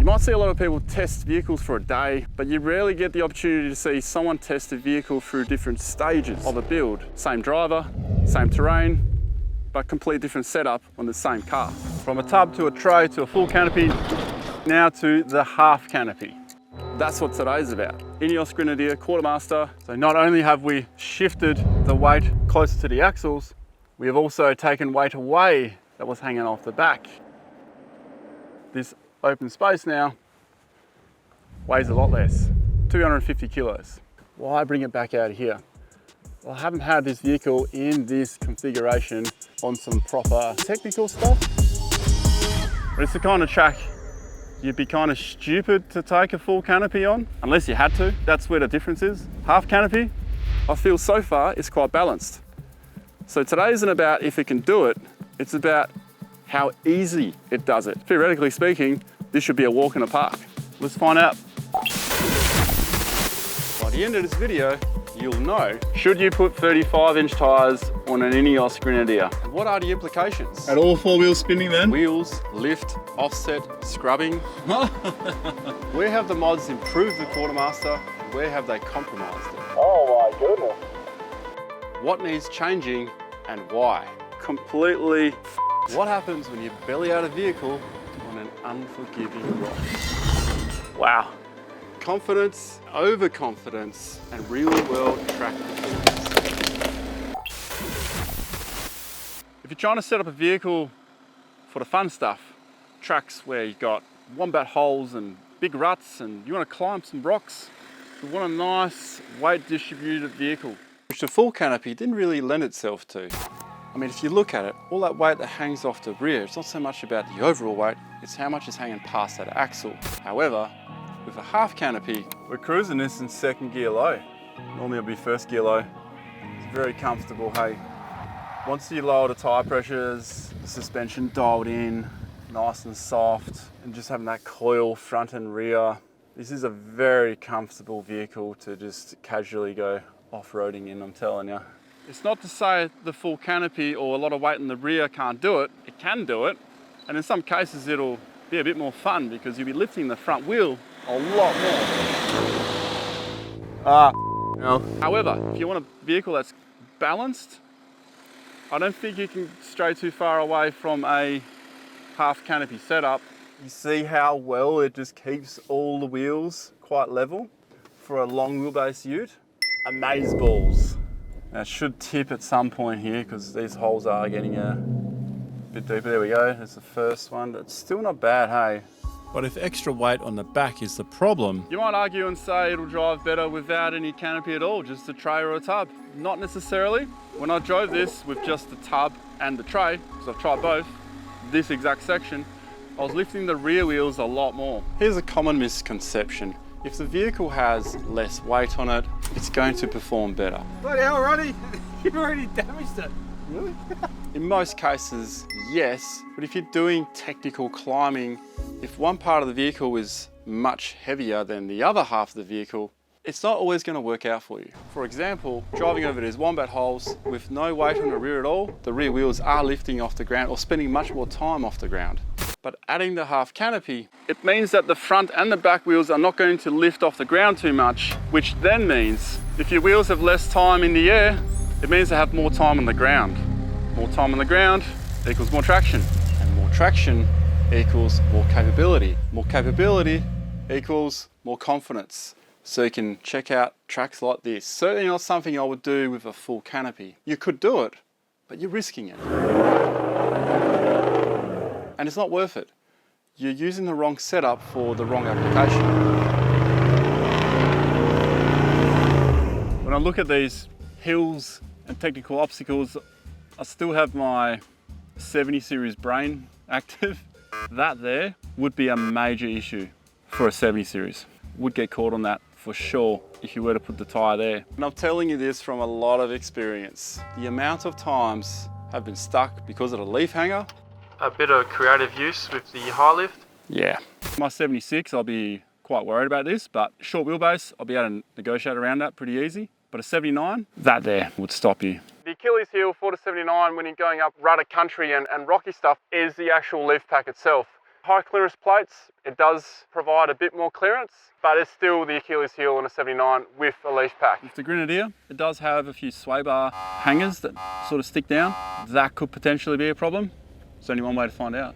You might see a lot of people test vehicles for a day, but you rarely get the opportunity to see someone test a vehicle through different stages of a build. Same driver, same terrain, but completely different setup on the same car. From a tub to a tray to a full canopy, now to the half canopy. That's what today's about. INEOS Grenadier Quartermaster. So not only have we shifted the weight closer to the axles, we have also taken weight away that was hanging off the back. This open space now weighs a lot less, 250 kilos. Why bring it back out here? Well, I haven't had this vehicle in this configuration on some proper technical stuff. But it's the kind of track you'd be kind of stupid to take a full canopy on, unless you had to. That's where the difference is. Half canopy, I feel so far is quite balanced. So today isn't about if it can do it, it's about how easy it does it. Theoretically speaking, this should be a walk in the park. Let's find out. By the end of this video, you'll know, should you put 35-inch tyres on an INEOS Grenadier? And what are the implications? At all four wheels spinning then? Wheels, lift, offset, scrubbing. Where have the mods improved the Quartermaster? Where have they compromised it? Oh my goodness. What needs changing and why? Completely. What happens when you belly out a vehicle on an unforgiving rock? Wow. Confidence, overconfidence, and real-world track performance. If you're trying to set up a vehicle for the fun stuff, tracks where you've got wombat holes and big ruts and you want to climb some rocks, you want a nice weight-distributed vehicle, which the full canopy didn't really lend itself to. I mean, if you look at it, all that weight that hangs off the rear, it's not so much about the overall weight, it's how much is hanging past that axle. However, with a half canopy, we're cruising this in second gear low. Normally it'll be first gear low. It's very comfortable, hey. Once you lower the tyre pressures, the suspension dialed in, nice and soft, and just having that coil front and rear, this is a very comfortable vehicle to just casually go off-roading in, I'm telling you. It's not to say the full canopy or a lot of weight in the rear can't do it. It can do it, and in some cases it'll be a bit more fun because you'll be lifting the front wheel a lot more. No. However, if you want a vehicle that's balanced, I don't think you can stray too far away from a half canopy setup. You see how well it just keeps all the wheels quite level for a long wheelbase ute? Amazeballs. Now it should tip at some point here because these holes are getting a bit deeper. There we go, there's the first one. It's still not bad, hey? But if extra weight on the back is the problem, you might argue and say it'll drive better without any canopy at all, just a tray or a tub. Not necessarily. When I drove this with just the tub and the tray, because I've tried both, this exact section, I was lifting the rear wheels a lot more. Here's a common misconception. If the vehicle has less weight on it, it's going to perform better. Bloody hell, Ronny! You've already damaged it. Really? In most cases, yes, but if you're doing technical climbing, if one part of the vehicle is much heavier than the other half of the vehicle, it's not always going to work out for you. For example, driving over these wombat holes with no weight on the rear at all, the rear wheels are lifting off the ground or spending much more time off the ground. But adding the half canopy, it means that the front and the back wheels are not going to lift off the ground too much, which then means if your wheels have less time in the air, it means they have more time on the ground. More time on the ground equals more traction, and more traction equals more capability. More capability equals more confidence. So you can check out tracks like this. Certainly not something I would do with a full canopy. You could do it, but you're risking it. And it's not worth it. You're using the wrong setup for the wrong application. When I look at these hills and technical obstacles, I still have my 70 series brain active. That there would be a major issue for a 70 series. Would get caught on that for sure if you were to put the tyre there. And I'm telling you this from a lot of experience. The amount of times I've been stuck because of the leaf hanger, a bit of creative use with the high lift. Yeah. My 76, I'll be quite worried about this, but short wheelbase, I'll be able to negotiate around that pretty easy. But a 79, that there would stop you. The Achilles heel for the 79 when you're going up rudder country and rocky stuff is the actual leaf pack itself. High clearance plates, it does provide a bit more clearance, but it's still the Achilles heel on a 79 with a leaf pack. With the Grenadier, it does have a few sway bar hangers that sort of stick down. That could potentially be a problem. There's only one way to find out.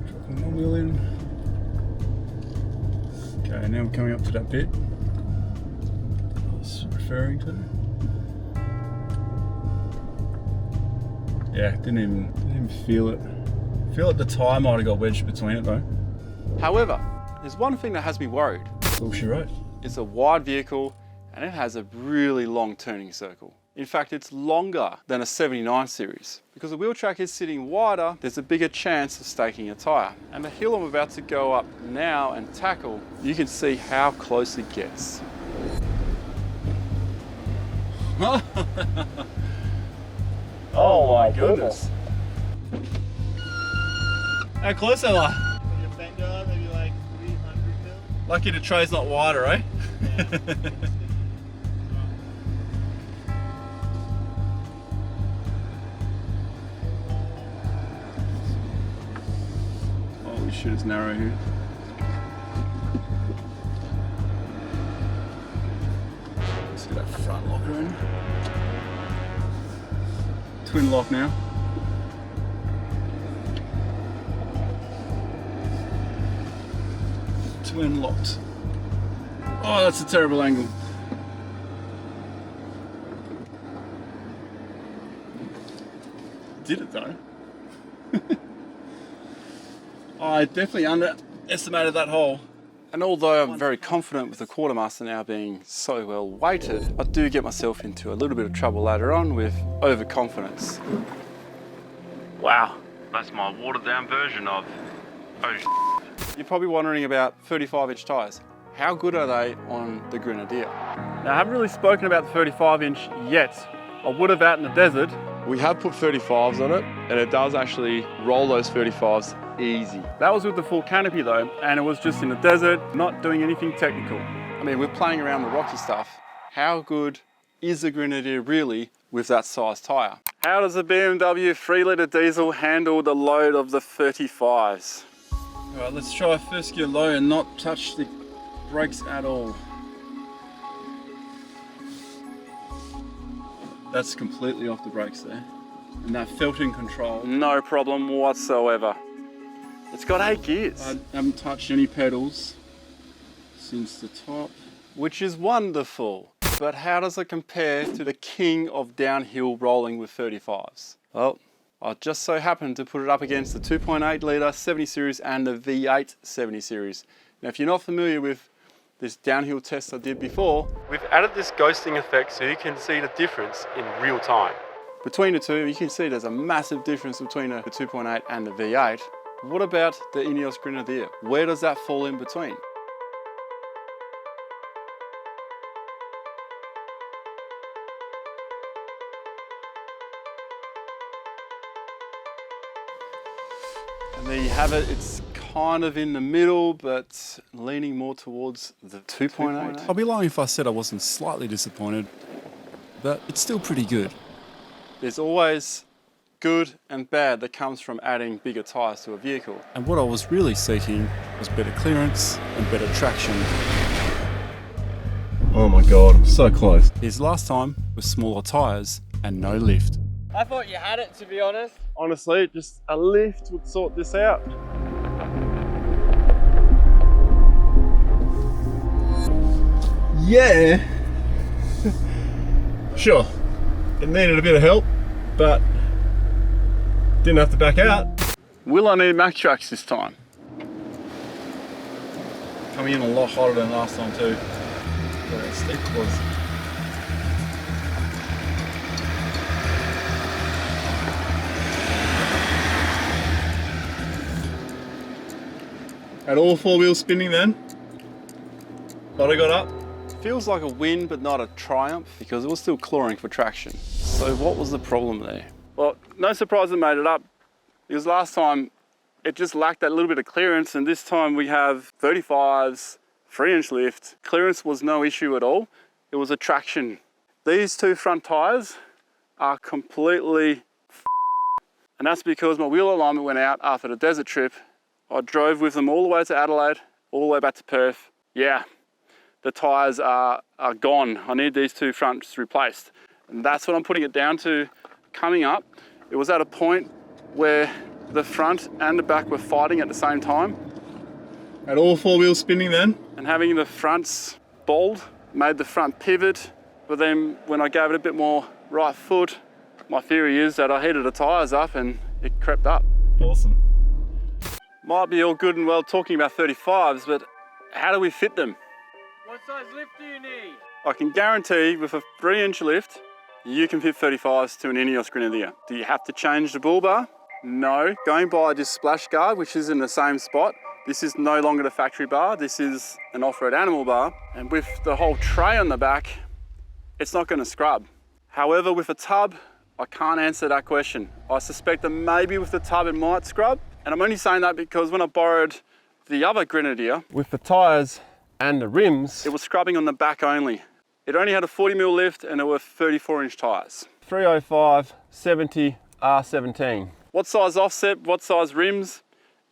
Dropping one wheel in. Okay, now we're coming up to that bit I was referring to. Yeah, didn't even feel it. I feel like the tyre might have got wedged between it though. However, there's one thing that has me worried. All she wrote. It's a wide vehicle and it has a really long turning circle. In fact, it's longer than a 79 series. Because the wheel track is sitting wider, there's a bigger chance of staking a tyre. And the hill I'm about to go up now and tackle, you can see how close it gets. Oh my goodness. How close am I? Your fender, maybe like 300 mil. Lucky the tray's not wider, eh? Holy shit, it's narrow here. Let's get that front locker in. Twin lock now. Twin locked. Oh, that's a terrible angle. Did it though. I definitely underestimated that hole. And although I'm very confident with the Quartermaster now being so well weighted, I do get myself into a little bit of trouble later on with overconfidence. Wow, that's my watered down version of oh. You're probably wondering about 35-inch tyres. How good are they on the Grenadier? Now, I haven't really spoken about the 35-inch yet. I would have out in the desert. We have put 35s on it, and it does actually roll those 35s easy. That was with the full canopy though, and it was just in the desert, not doing anything technical. I mean, we're playing around with rocky stuff. How good is the Grenadier really with that size tyre? How does the BMW 3-litre diesel handle the load of the 35s? Alright, let's try first gear low and not touch the brakes at all. That's completely off the brakes there. And that felt-in control. No problem whatsoever. It's got 8 gears. I haven't touched any pedals since the top. Which is wonderful. But how does it compare to the king of downhill rolling with 35s? Well, I just so happened to put it up against the 2.8 litre 70 series and the V8 70 series. Now, if you're not familiar with this downhill test I did before, we've added this ghosting effect so you can see the difference in real time. Between the two, you can see there's a massive difference between the 2.8 and the V8. What about the INEOS Grenadier? Where does that fall in between? And there you have it. It's kind of in the middle, but leaning more towards the 2.8. I'll be lying if I said I wasn't slightly disappointed, but it's still pretty good. There's always good and bad that comes from adding bigger tyres to a vehicle. And what I was really seeking was better clearance and better traction. Oh my god, I'm so close. His last time was smaller tyres and no lift. I thought you had it, to be honest. Honestly, just a lift would sort this out. Yeah. Sure. It needed a bit of help, but didn't have to back out. Will I need max tracks this time? Coming in a lot hotter than last time too. Where that steep was. Had all 4 wheels spinning then. But I got up. Feels like a win, but not a triumph, because it was still clawing for traction. So what was the problem there? Well, no surprise it made it up, because last time it just lacked that little bit of clearance, and this time we have 35s, 3-inch lift. Clearance was no issue at all. It was a traction. These two front tyres are completely And that's because my wheel alignment went out after the desert trip. I drove with them all the way to Adelaide, all the way back to Perth. Yeah, the tyres are gone. I need these two fronts replaced. And that's what I'm putting it down to coming up. It was at a point where the front and the back were fighting at the same time. Had all four wheels spinning then? And having the fronts bald made the front pivot. But then when I gave it a bit more right foot, my theory is that I heated the tyres up and it crept up. Awesome. Might be all good and well talking about 35s, but how do we fit them? What size lift do you need? I can guarantee with a 3-inch lift, you can fit 35s to an INEOS Grenadier. Do you have to change the bull bar? No. Going by this splash guard, which is in the same spot, this is no longer the factory bar, this is an off-road animal bar. And with the whole tray on the back, it's not going to scrub. However, with a tub, I can't answer that question. I suspect that maybe with the tub it might scrub. And I'm only saying that because when I borrowed the other Grenadier, With the tyres and the rims, it was scrubbing on the back only. It only had a 40mm lift and there were 34-inch tyres. 305, 70, R17. What size offset, what size rims?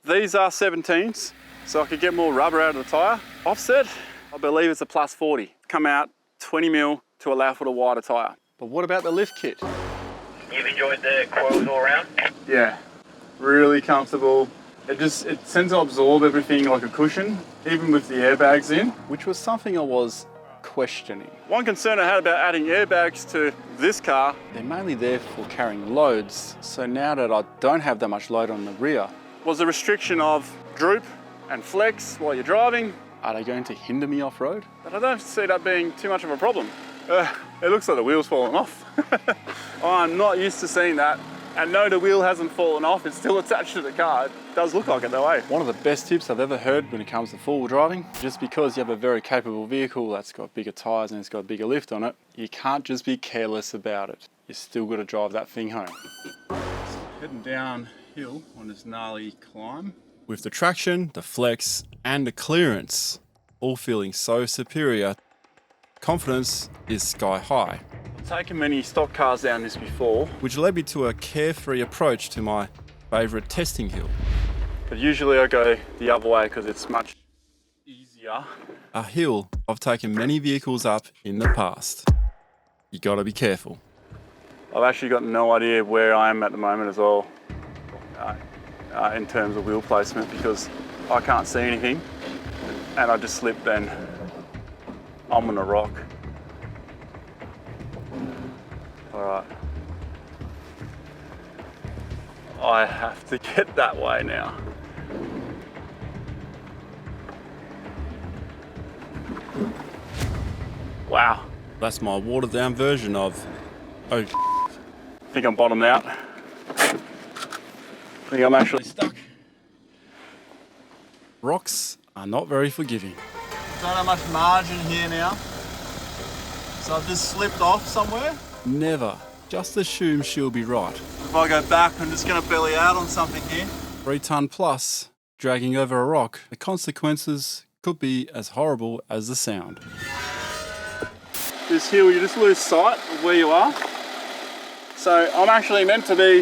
These are 17s, so I could get more rubber out of the tyre. Offset, I believe it's a plus 40. Come out 20mm to allow for the wider tyre. But what about the lift kit? You've enjoyed the coils all around? Yeah, really comfortable. It tends to absorb everything like a cushion, even with the airbags in, which was something I was questioning. One concern I had about adding airbags to this car, they're mainly there for carrying loads. So now that I don't have that much load on the rear, was the restriction of droop and flex while you're driving. Are they going to hinder me off-road? But I don't see that being too much of a problem. It looks like the wheel's falling off. I'm not used to seeing that. And no, the wheel hasn't fallen off, it's still attached to the car. It does look like it that way. One of the best tips I've ever heard when it comes to four-wheel driving, just because you have a very capable vehicle that's got bigger tyres and it's got a bigger lift on it, you can't just be careless about it. You still got to drive that thing home. Heading downhill on this gnarly climb. With the traction, the flex, and the clearance all feeling so superior, confidence is sky high. I've taken many stock cars down this before, which led me to a carefree approach to my favourite testing hill. But usually I go the other way because it's much easier. A hill I've taken many vehicles up in the past. You gotta be careful. I've actually got no idea where I am at the moment as well, in terms of wheel placement, because I can't see anything and I just slip, then I'm on a rock. Alright. I have to get that way now. Wow. That's my watered down version of, oh, I think I'm bottomed out. I think I'm actually stuck. Rocks are not very forgiving. Don't have much margin here now. So I've just slipped off somewhere. Never. Just assume she'll be right. If I go back, I'm just going to belly out on something here. 3 ton plus, dragging over a rock. The consequences could be as horrible as the sound. This hill, you just lose sight of where you are. So I'm actually meant to be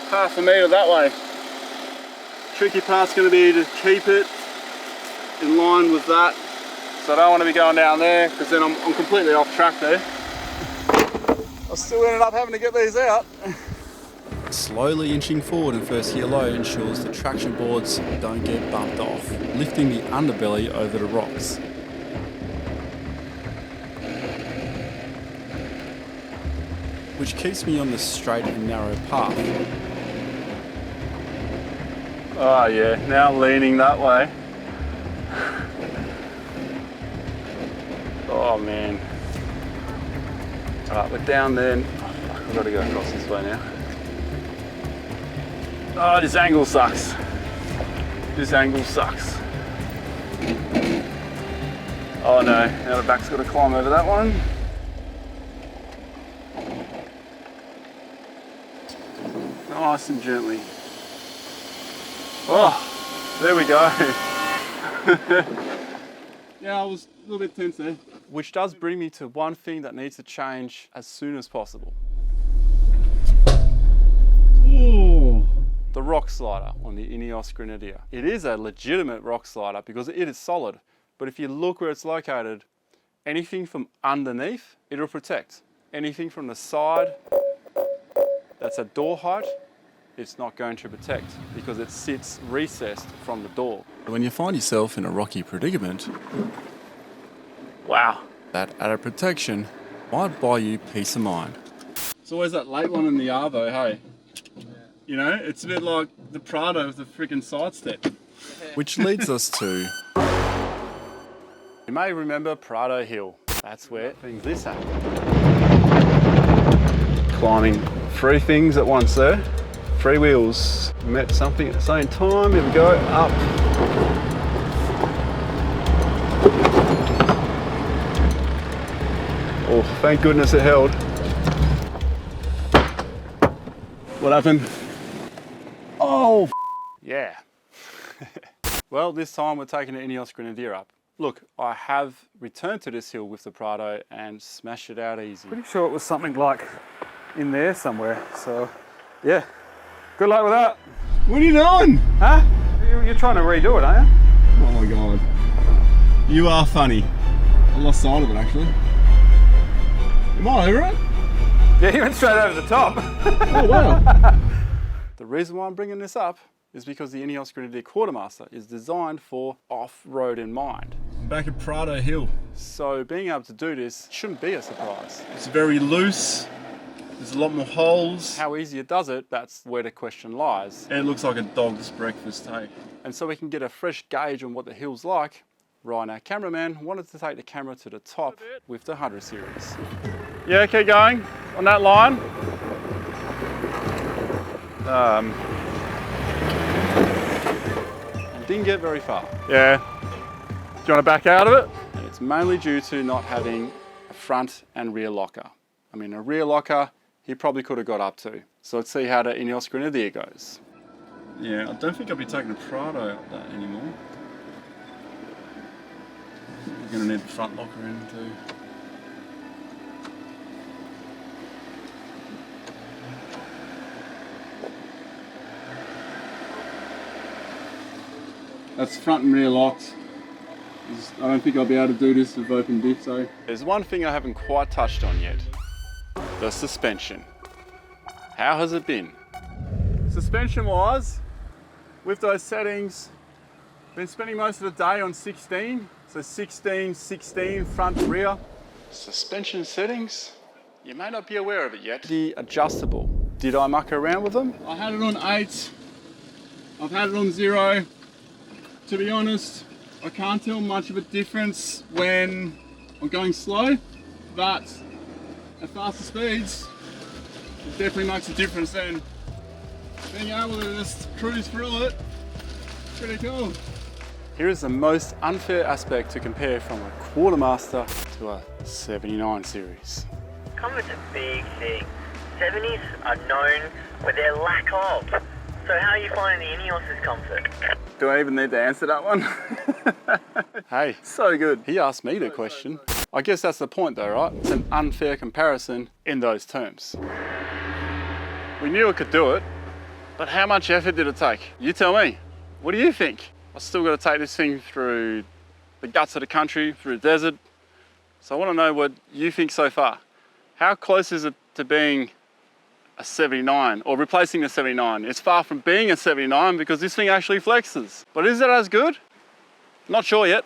half a metre that way. Tricky part's going to be to keep it in line with that. So I don't want to be going down there because then I'm completely off track there. I still ended up having to get these out. Slowly inching forward in first gear low ensures the traction boards don't get bumped off, lifting the underbelly over the rocks. Which keeps me on the straight and narrow path. Oh yeah, now leaning that way. Oh man. Alright, we're down there. Oh, I've got to go across this way now. Oh, this angle sucks. This angle sucks. Oh no, now the back's got to climb over that one. Nice and gently. Oh, there we go. Yeah, I was a little bit tense there. Which does bring me to one thing that needs to change as soon as possible. the rock slider on the INEOS Grenadier. It is a legitimate rock slider because it is solid, but if you look where it's located, anything from underneath, it'll protect. Anything from the side, that's at door height, it's not going to protect because it sits recessed from the door. When you find yourself in a rocky predicament, wow, that added protection might buy you peace of mind. It's always that late one in the Arvo, hey? You know, it's a bit like the Prado with the freaking side step. Which leads us to... You may remember Pra Hill. That's where things this happened. Climbing 3 things at once there. 3 wheels met something at the same time. Here we go, up. Oh, thank goodness it held. What happened? Oh, yeah. Well, this time we're taking the INEOS Grenadier up. Look, I have returned to this hill with the Prado and smashed it out easy. Pretty sure it was something like in there somewhere, so yeah. Good luck with that. What are you doing? Huh? You're trying to redo it, aren't you? Oh my god. You are funny. I lost sight of it actually. Am I over it? Yeah, you went straight over the top. Oh wow. The reason why I'm bringing this up is because the INEOS Grenadier Quartermaster is designed for off-road in mind. I'm back at Pra Hill. So being able to do this shouldn't be a surprise. It's very loose. There's a lot more holes. How easy it does it, that's where the question lies. And it looks like a dog's breakfast, hey? And so we can get a fresh gauge on what the hill's like, Ryan, our cameraman, wanted to take the camera to the top with the 100 series. Yeah, keep going on that line. And didn't get very far. Yeah. Do you want to back out of it? And it's mainly due to not having a front and rear locker. I mean, a rear locker, he probably could have got up to. So let's see how the INEOS Grenadier goes. Yeah, I don't think I'll be taking a Prado up that anymore. We're going to need the front locker in too. That's front and rear locked. I don't think I'll be able to do this with open diff, so. There's one thing I haven't quite touched on yet. The suspension. How has it been? Suspension wise, with those settings, been spending most of the day on 16. So 16, 16, front, rear. Suspension settings? You may not be aware of it yet. The adjustable. Did I muck around with them? I had it on 8. I've had it on 0. To be honest, I can't tell much of a difference when I'm going slow, but at faster speeds, it definitely makes a difference then. Being able to just cruise through it, pretty cool. Here is the most unfair aspect to compare from a Quartermaster to a 79 series. Comfort's a big thing. 70s are known for their lack of. So how are you finding the INEOS's comfort? Do I even need to answer that one? Hey, So good. he asked me the question. I guess that's the point though, right? It's an unfair comparison in those terms. We knew it could do it, but how much effort did it take? You tell me. What do you think? I've still got to take this thing through the guts of the country, through the desert. So I want to know what you think so far. How close is it to being a 79 or replacing the 79? It's far from being a 79 because this thing actually flexes. But is it as good? Not sure yet.